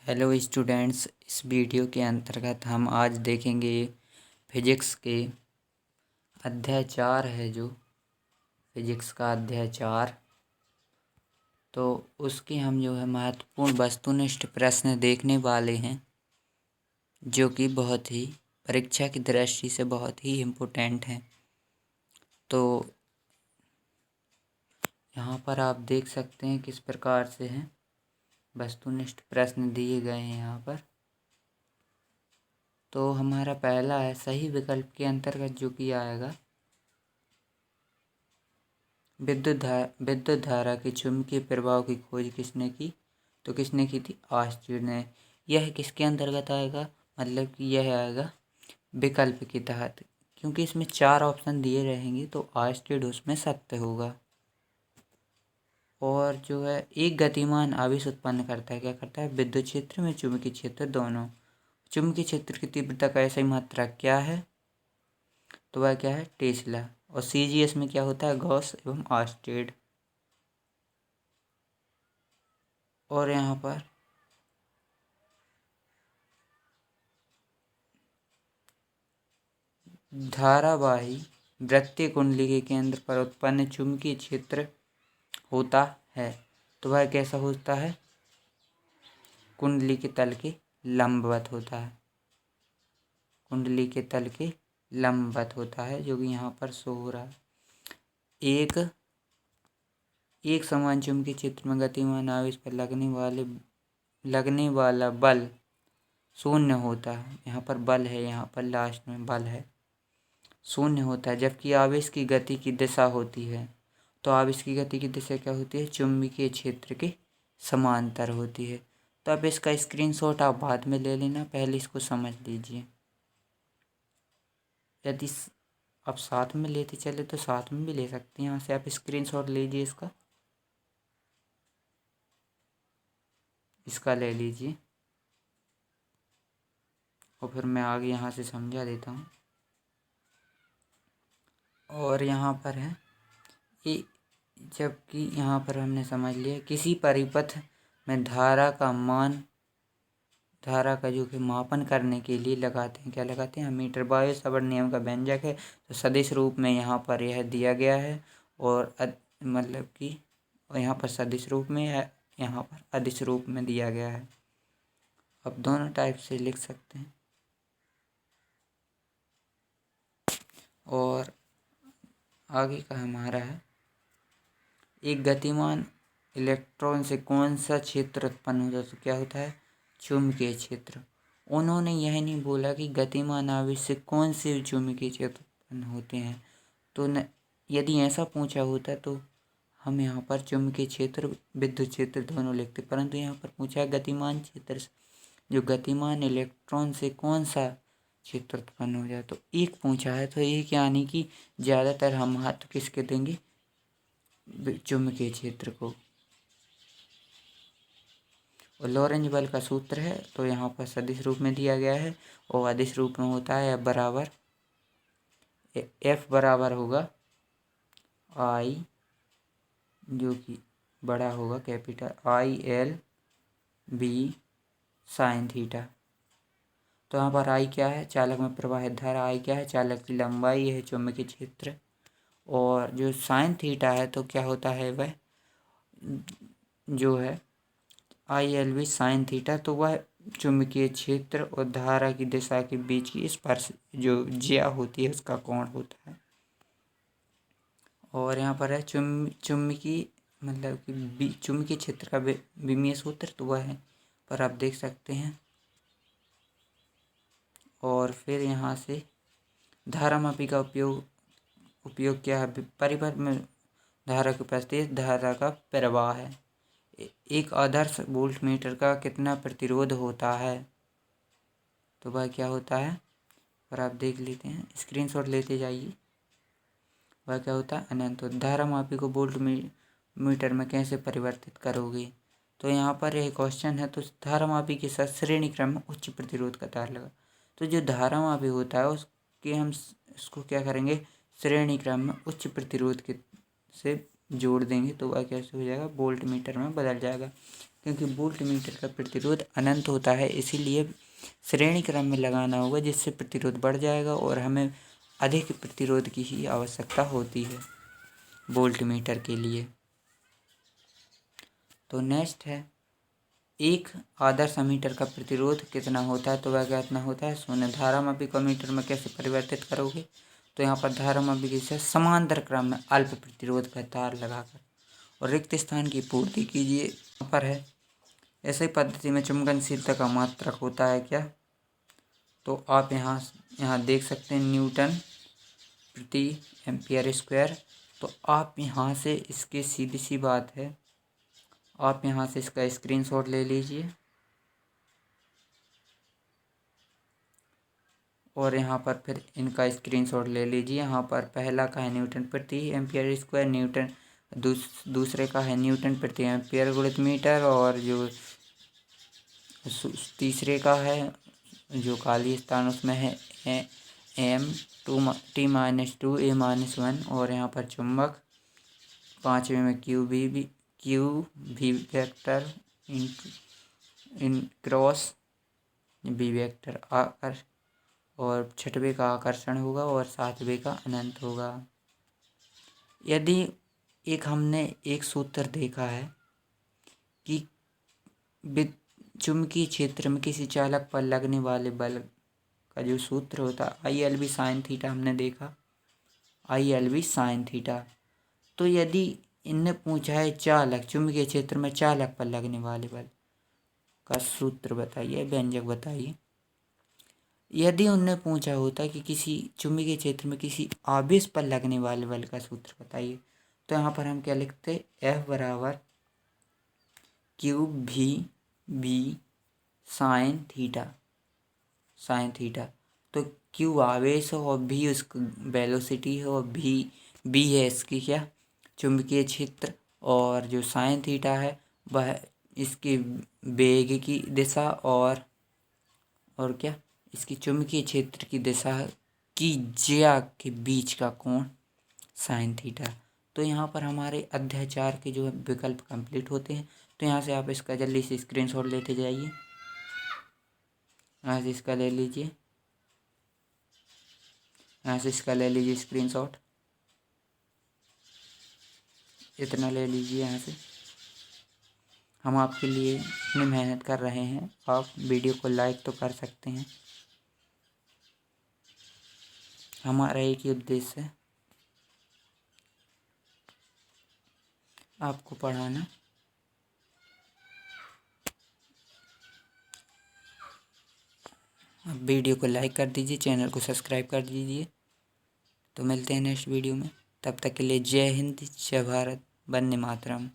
Hello students, इस video के अंतर्गत हम आज देखेंगे फिजिक्स के अध्याय 4 है जो फिजिक्स का अध्याय 4। तो उसके हम जो है महत्वपूर्ण वस्तुनिष्ठ प्रश्न देखने वाले हैं, जो कि बहुत ही परीक्षा की दृष्टि से बहुत ही इम्पोर्टेंट हैं। तो यहाँ पर आप देख सकते हैं किस प्रकार से हैं वस्तुनिष्ठ प्रश्न दिए गए हैं यहाँ पर। तो हमारा पहला है, सही विकल्प के अंतर्गत जो कि आएगा, विद्युत धारा के चुंबकीय प्रभाव की खोज किसने की? तो किसने की थी? आर्स्टीड ने। यह किसके अंतर्गत आएगा? मतलब कि यह आएगा विकल्प के तहत, क्योंकि इसमें 4 ऑप्शन दिए रहेंगे तो आर्स्टीड उसमें सत्य होगा। और जो है एक गतिमान आवेश उत्पन्न करता है, क्या करता है? विद्युत क्षेत्र में चुंबकीय क्षेत्र दोनों। चुंबकीय क्षेत्र की तीव्रता का ऐसा ही मात्रा क्या है? तो वह क्या है? टेस्ला। और सीजीएस में क्या होता है? गॉस एवं आर्स्टेड। और यहाँ पर धारावाही वृत्तीय कुंडली के केंद्र पर उत्पन्न चुंबकीय क्षेत्र होता है, तो वह कैसा होता है? कुंडली के तल के लंबवत होता है। कुंडली के तल के लंबवत होता है, जो कि यहाँ पर शो हो रहा है। एक समान चुंबकीय क्षेत्र में गतिमान आवेश पर लगने वाला बल शून्य होता है। यहाँ पर बल है, यहाँ पर लास्ट में बल है, शून्य होता है। जबकि आवेश की गति की दिशा होती है, तो आवेश की गति की दिशा क्या होती है? चुंबकीय क्षेत्र के समांतर होती है। तो अब इसका स्क्रीनशॉट आप बाद में ले लेना, पहले इसको समझ लीजिए। यदि आप साथ में लेते चले तो साथ में भी ले सकते हैं। यहाँ से आप स्क्रीनशॉट लीजिए, इसका ले लीजिए, और फिर मैं आगे यहाँ से समझा देता हूँ। और यहाँ पर है कि जबकि यहाँ पर हमने समझ लिया, किसी परिपथ में धारा का जो कि मापन करने के लिए लगाते हैं, क्या लगाते हैं? मीटर। बायो सावर्ट नियम का व्यंजक है, तो सदिश रूप में यहाँ पर यह दिया गया है। और मतलब कि यहाँ पर सदिश रूप में है, यहाँ पर अदिश रूप में दिया गया है। अब दोनों टाइप से लिख सकते हैं। और आगे का हमारा है, एक गतिमान इलेक्ट्रॉन से कौन सा क्षेत्र उत्पन्न होता है? तो क्या होता है? चुंबकीय क्षेत्र। उन्होंने यह नहीं बोला कि गतिमान आवेश से कौन से चुंबकीय क्षेत्र उत्पन्न होते हैं। तो यदि ऐसा पूछा होता तो हम यहाँ पर चुंबकीय क्षेत्र, विद्युत क्षेत्र दोनों लिखते, परंतु यहाँ पर पूछा है गतिमान क्षेत्र से, जो गतिमान इलेक्ट्रॉन से कौन सा क्षेत्र उत्पन्न हो जाए। तो एक पूछा है, तो एक यानी कि ज़्यादातर हम महत्व किसके देंगे? चुंबकीय क्षेत्र को। और लॉरेंज बल का सूत्र है, तो यहाँ पर सदिश रूप में दिया गया है, और अदिश रूप में होता है एफ बराबर होगा आई, जो कि बड़ा होगा capital IL B sine theta. तो यहाँ पर आई क्या है? चालक में प्रवाहित धारा। आई क्या है? चालक की लंबाई है, चुंबकीय क्षेत्र। और जो साइन थीटा है, तो क्या होता है? वह जो है ILB साइन थीटा, तो वह चुंबकीय क्षेत्र और धारा की दिशा के बीच की स्पर्श जो ज्या होती है, उसका कोण होता है। और यहाँ पर है चुंबकीय मतलब कि चुंबकीय क्षेत्र का विमीय सूत्र, तो वह है पर आप देख सकते हैं। और फिर यहाँ से धारामापी का उपयोग क्या है? परिपथ में धारा की उपस्थिति धारा का प्रवाह है। एक आदर्श वोल्ट मीटर का कितना प्रतिरोध होता है? तो वह क्या होता है? और आप देख लेते हैं, स्क्रीनशॉट लेते जाइए। वह क्या होता है? अनंत। तो धारामापी को वोल्ट मीटर में कैसे परिवर्तित करोगे? तो यहाँ पर एक क्वेश्चन है, तो धारामापी के साथ श्रेणी क्रम में उच्च प्रतिरोध का तार लगा। तो जो धारामापी होता है उसके हम इसको क्या करेंगे? श्रेणी क्रम में उच्च प्रतिरोध के से जोड़ देंगे, तो वह कैसे हो जाएगा? वोल्ट मीटर में बदल जाएगा। क्योंकि वोल्ट मीटर का प्रतिरोध अनंत होता है, इसीलिए श्रेणी क्रम में लगाना होगा, जिससे प्रतिरोध बढ़ जाएगा और हमें अधिक प्रतिरोध की ही आवश्यकता होती है वोल्ट मीटर के लिए। तो नेक्स्ट है, एक आदर्श अमीटर का प्रतिरोध कितना होता है, तो वह कितना होता है 0। धारामापी को अमीटर में कैसे परिवर्तित करोगे, तो यहाँ पर धारामापी से समांतर क्रम में अल्प प्रतिरोध का तार लगाकर और रिक्त स्थान की पूर्ति कीजिए। यहाँ पर है, ऐसे पद्धति में चुंबकनशीलता का मात्रक होता है क्या, तो आप यहाँ देख सकते हैं न्यूटन प्रति एम्पियर स्क्वायर। तो आप यहाँ से इसके सीधी सी बात है, आप यहाँ से इसका स्क्रीनशॉट ले लीजिए और यहाँ पर फिर इनका स्क्रीनशॉट ले लीजिए। यहाँ पर पहला का है न्यूटन प्रति एम्पियर स्क्वायर, न्यूटन दूसरे का है न्यूटन प्रति एम्पियर गुणित मीटर, और जो तीसरे का है जो खाली स्थान उसमें है m/2 a-1, और यहाँ पर चुंबक पाँचवें में क्यू भी वेक्टर इन क्रॉस बी वेक्टर आकर, और छठवें का आकर्षण होगा और सातवें का अनंत होगा। यदि हमने एक सूत्र देखा है कि चुंबकीय क्षेत्र में किसी चालक पर लगने वाले बल का जो सूत्र होता है ILV sin थीटा, हमने देखा ILV sin थीटा। तो यदि इनने पूछा है चुंबकीय क्षेत्र में चालक पर लगने वाले बल का सूत्र बताइए, व्यंजक बताइए। यदि उनने पूछा होता कि किसी चुंबकीय क्षेत्र में किसी आवेश पर लगने वाले बल का सूत्र बताइए, तो यहाँ पर हम क्या लिखते, F बराबर QV साइन थीटा। तो Q आवेश हो और V उसकी वेलोसिटी हो और V है इसकी क्या चुंबकीय क्षेत्र, और जो साइन थीटा है वह इसकी वेग की दिशा और क्या इसकी चुंबकीय क्षेत्र की दिशा की ज्या के बीच का कोण साइन थीटा। तो यहाँ पर हमारे अध्याय 4 के जो विकल्प कंप्लीट होते हैं। तो यहाँ से आप इसका जल्दी से स्क्रीनशॉट लेते जाइए, यहाँ से इसका ले लीजिए, यहाँ से इसका ले लीजिए स्क्रीनशॉट, इतना ले लीजिए। यहाँ से हम आपके लिए इतनी मेहनत कर रहे हैं, आप वीडियो को लाइक तो कर सकते हैं। हमारा एक ही उद्देश्य है, आपको पढ़ाना। आप वीडियो को लाइक कर दीजिए, चैनल को सब्सक्राइब कर दीजिए। तो मिलते हैं नेक्स्ट वीडियो में, तब तक के लिए जय हिंद, जय भारत, वंदे मातरम।